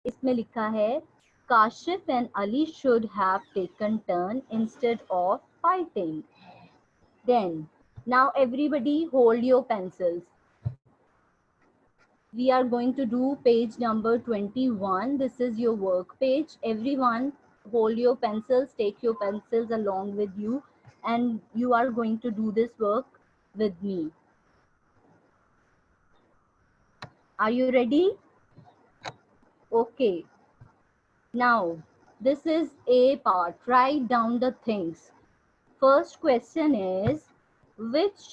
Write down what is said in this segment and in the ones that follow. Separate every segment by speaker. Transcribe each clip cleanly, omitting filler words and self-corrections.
Speaker 1: इसमें लिखा है Kashif and Ali should have taken turn instead of fighting. Then, now everybody hold your pencils. We are going to do page number 21. This is your work page. Everyone hold your pencils, take your pencils along with you, and you are going to do this work with me. Are you ready? Okay. Now, this is A part. Write down the things. First question is, which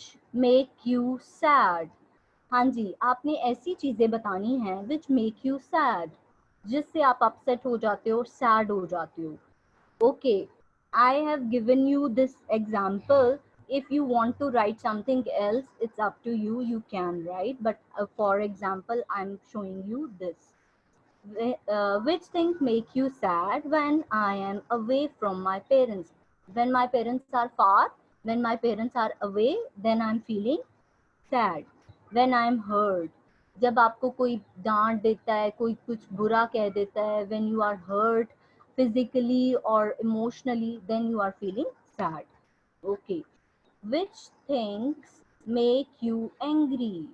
Speaker 1: make you sad? हाँ जी, आपने ऐसी चीजें बतानी हैं which make you sad, जिससे आप upset हो जाते हो, sad हो जाते हो. Okay, I have given you this example. If you want to write something else, it's up to you. You can write, but for example, I'm showing you this. Which things make you sad? When I am away from my parents. When my parents are far, when my parents are away, then I'm feeling sad. When I'm hurt, जब आपको कोई डांट देता है, कोई कुछ बुरा कह देता है, when you are hurt physically or emotionally, then you are feeling sad. Okay. Which things make you angry?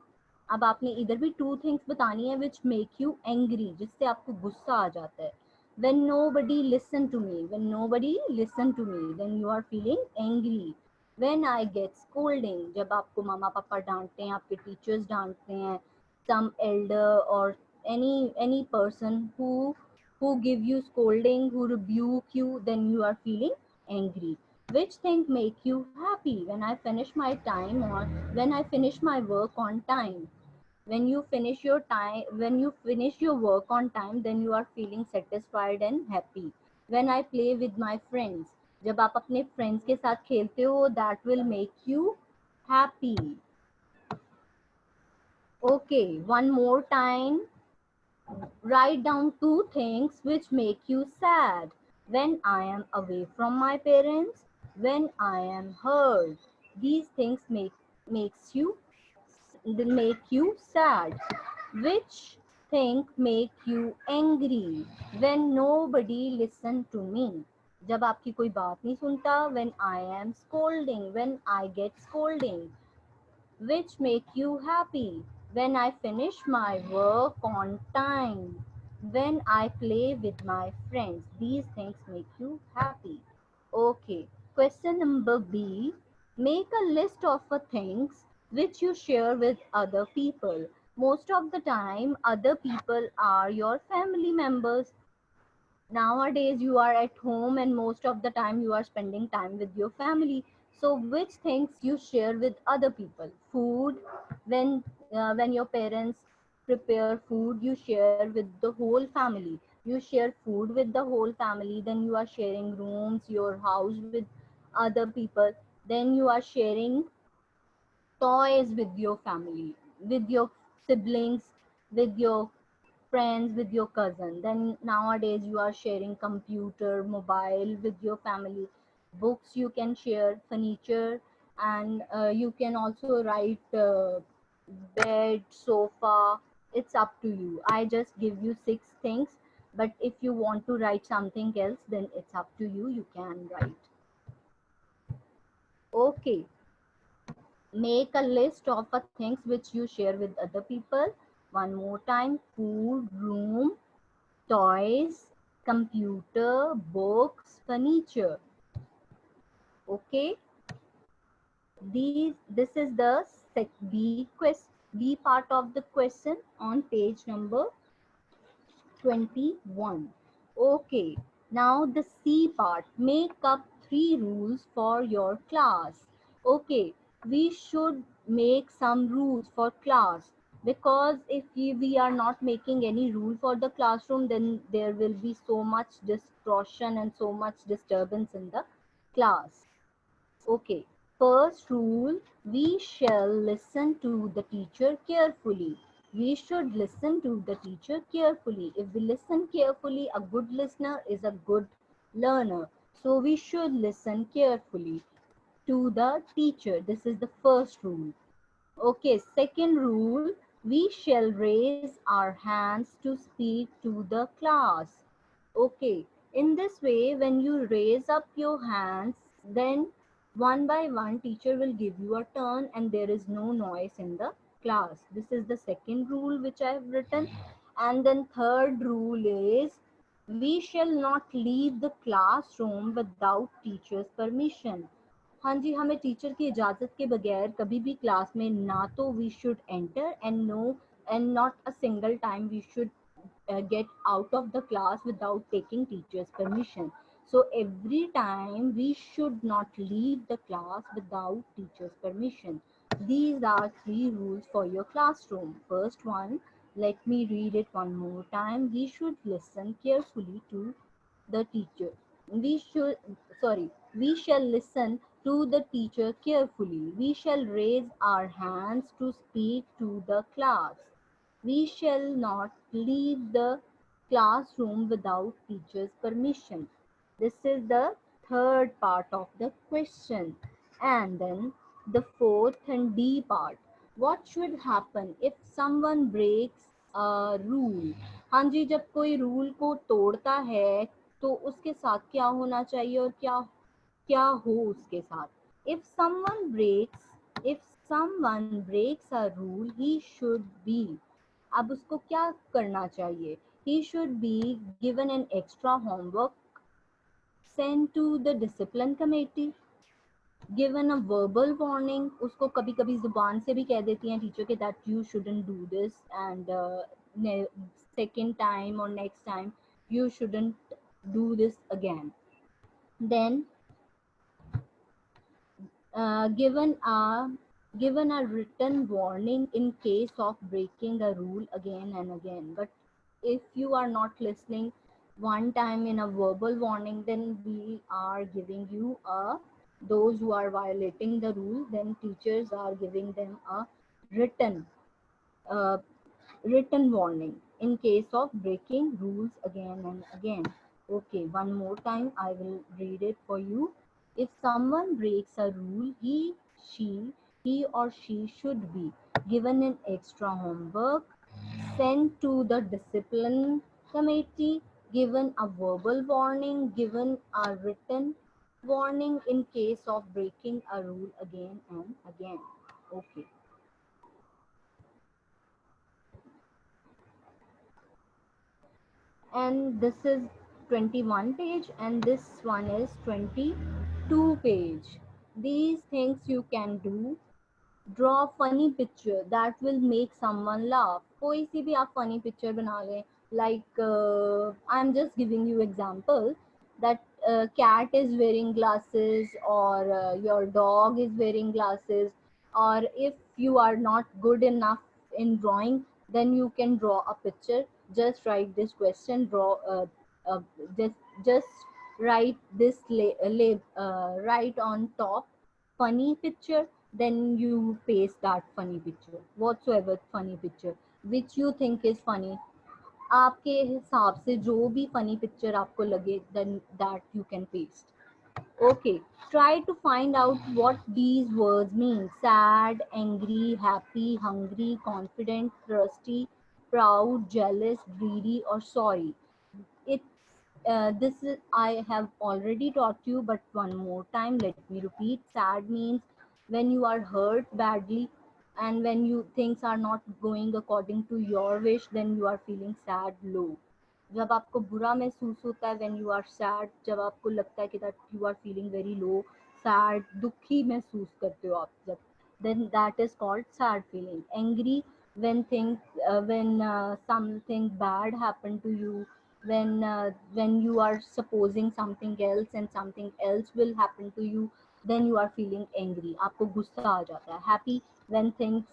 Speaker 1: अब आपने इधर भी टू थिंग्स बतानी है which make you angry, जिससे आपको गुस्सा आ जाता है. When nobody listen to me, when nobody listen to me, then you are feeling angry. When I get scolding, जब आपको मामा पापा डांटते हैं, आपके टीचर्स डांटते हैं, some elder or any person who give you scolding, who rebuke you, then you are feeling angry. Which thing make you happy? When I finish my time or when I finish my work on time. When you finish your time, when you finish your work on time, then you are feeling satisfied and happy. When I play with my friends, जब आप अपने friends के साथ खेलते हो, that will make you happy. Okay, one more time. Write down two things which make you sad. When I am away from my parents, when I am hurt. These things make you sad. Which thing make you angry? When nobody listen to me. जब आपकी कोई बात नहीं सुनता. When I am scolding, when I get scolding. Which make you happy? When I finish my work on time. When I play with my friends. These things make you happy. Okay. Question number B. Make a list of things which you share with other people. Most of the time, other people are your family members. Nowadays you are at home and most of the time you are spending time with your family. So which things you share with other people? Food. When your parents prepare food, you share with the whole family. You share food with the whole family. Then you are sharing rooms, your house with other people. Then you are sharing toys with your family, with your siblings, with your friends, with your cousin. Then nowadays you are sharing computer, mobile with your family. Books you can share, furniture, and you can also write bed, sofa. It's up to you. I just give you 6 things, but if you want to write something else, then it's up to you. You can write. Okay. Make a list of things which you share with other people. One more time: food, room, toys, computer, books, furniture. Okay, this is the B part of the question on page number 21. Okay, now the C part. Make up 3 rules for your class. Okay, we should make some rules for class, because if we are not making any rule for the classroom, then there will be so much distortion and so much disturbance in the class. Okay, first rule, we shall listen to the teacher carefully. We should listen to the teacher carefully. If we listen carefully, a good listener is a good learner. So we should listen carefully to the teacher. This is the first rule. Okay, second rule, We shall raise our hands to speak to the class. Okay, in this way, when you raise up your hands, then one by one, teacher will give you a turn and there is no noise in the class. This is the second rule which I have written. And then third rule is we shall not leave the classroom without teacher's permission. हाँ जी, हमें teacher की इजाज़त के बगैर कभी भी class में ना तो we should enter and not a single time we should get out of the class without taking teacher's permission. So every time we should not leave the class without teacher's permission. These are three rules for your classroom. First one, let me read it one more time. We should listen carefully to the teacher. We should, sorry, we shall listen to the teacher carefully. We shall raise our hands to speak to the class. We shall not leave the classroom without teacher's permission. This is the third part of the question. And then the fourth and D part. What should happen if someone breaks a rule? हाँ जी, जब कोई rule को तोड़ता है तो उसके साथ क्या होना चाहिए और क्या क्या हो उसके साथ. If someone breaks a rule, he should be, अब उसको क्या करना चाहिए. He should be given an extra homework, sent to the discipline committee, given a verbal warning. उसको कभी कभी जुबान से भी कह देती हैं टीचर के that you shouldn't do this and second time or next time you shouldn't do this again. Then uh, given a given a written warning in case of breaking a rule again and again. But if you are not listening one time in a verbal warning, then we are giving you a, those who are violating the rule, then teachers are giving them a written uh, written warning in case of breaking rules again and again. Okay, one more time I will read it for you. If someone breaks a rule, he or she should be given an extra homework, sent to the discipline committee, given a verbal warning, given a written warning in case of breaking a rule again and again. Okay. And this is 21 page and this one is 22 page. These things you can do. Draw funny picture that will make someone laugh. कोई सी भी आप funny picture बना लें. Like I'm just giving you example that cat is wearing glasses or your dog is wearing glasses, or if you are not good enough in drawing, then you can draw a picture. Just write this question, draw uh, just just write this write on top funny picture, then you paste that funny picture, whatsoever funny picture which you think is funny. आपके हिसाब से जो भी funny picture आपको लगे, then that you can paste. Okay, try to find out what these words mean. Sad, angry, happy, hungry, confident, thirsty, proud, jealous, greedy, or sorry. It's this is, I have already taught you, but one more time let me repeat. Sad means when you are hurt badly and when you things are not going according to your wish, then you are feeling sad, low. जब आपको बुरा महसूस होता है, when you are sad, जब आपको लगता है कि that you are feeling very low, sad, दुखी महसूस करते हो आप जब, then that is called sad feeling. Angry when things when something bad happened to you, when you are supposing something else and something else will happen to you, then you are feeling angry, आपको गुस्सा आ जाता है. Happy when things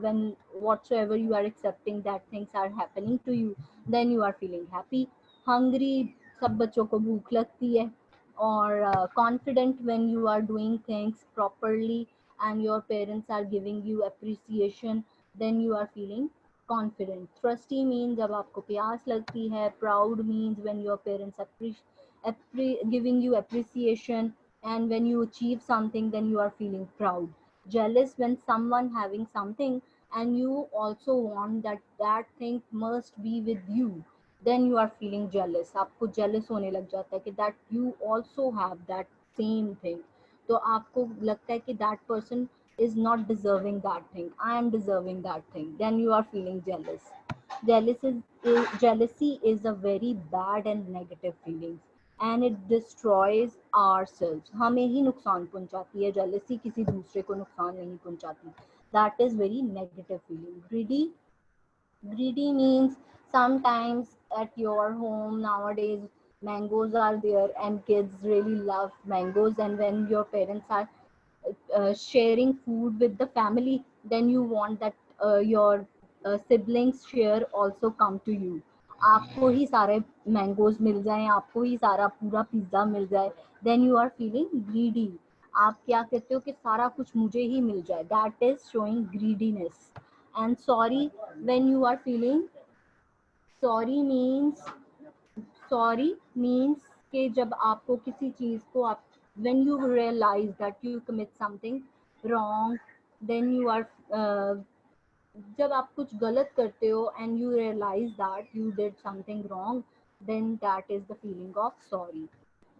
Speaker 1: when whatsoever you are accepting that things are happening to you, then you are feeling happy. Hungry, सब बच्चों को भूख लगती है. Or confident when you are doing things properly and your parents are giving you appreciation, then you are feeling confident. Thirsty means जब आपको प्यास लगती है. Proud means when your parents giving you appreciation, and when you achieve something, then you are feeling proud. Jealous when someone having something and you also want that that thing must be with you, then you are feeling jealous. आपको jealous होने लग जाता है कि that you also have that same thing. तो आपको लगता है कि that person is not deserving that thing, I am deserving that thing, then you are feeling jealous. Jealousy is a very bad and negative feeling and it destroys ourselves. हमें ही नुकसान पहुंचाती है jealousy, किसी दूसरे को नुकसान नहीं पहुंचाती. That is very negative feeling. Greedy means sometimes at your home nowadays mangoes are there and kids really love mangoes, and when your parents are sharing food with the family, then you want that your siblings share also come to you. आपको ही सारे mangoes मिल जाएं, आपको ही सारा पूरा pizza मिल जाए, then you are feeling greedy. आप क्या कहते हो कि सारा कुछ मुझे ही मिल जाए, that is showing greediness. And sorry, when you are feeling sorry means sorry means कि जब आपको किसी चीज़ को आप when you realize that you commit something wrong, then you are जब आप कुछ गलत करते हो and you realize that you did something wrong, then that is the feeling of sorry.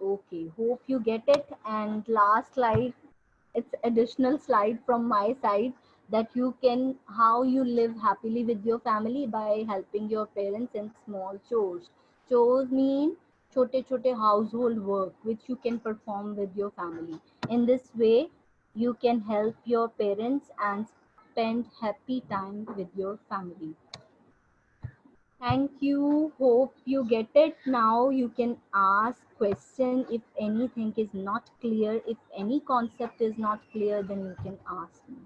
Speaker 1: Okay, hope you get it. And last slide, it's additional slide from my side, that you can how you live happily with your family by helping your parents in small chores. Chores mean chote chote household work which you can perform with your family. In this way you can help your parents and spend happy time with your family. Thank you. Hope you get it. Now you can ask question if anything is not clear. If any concept is not clear, then you can ask me.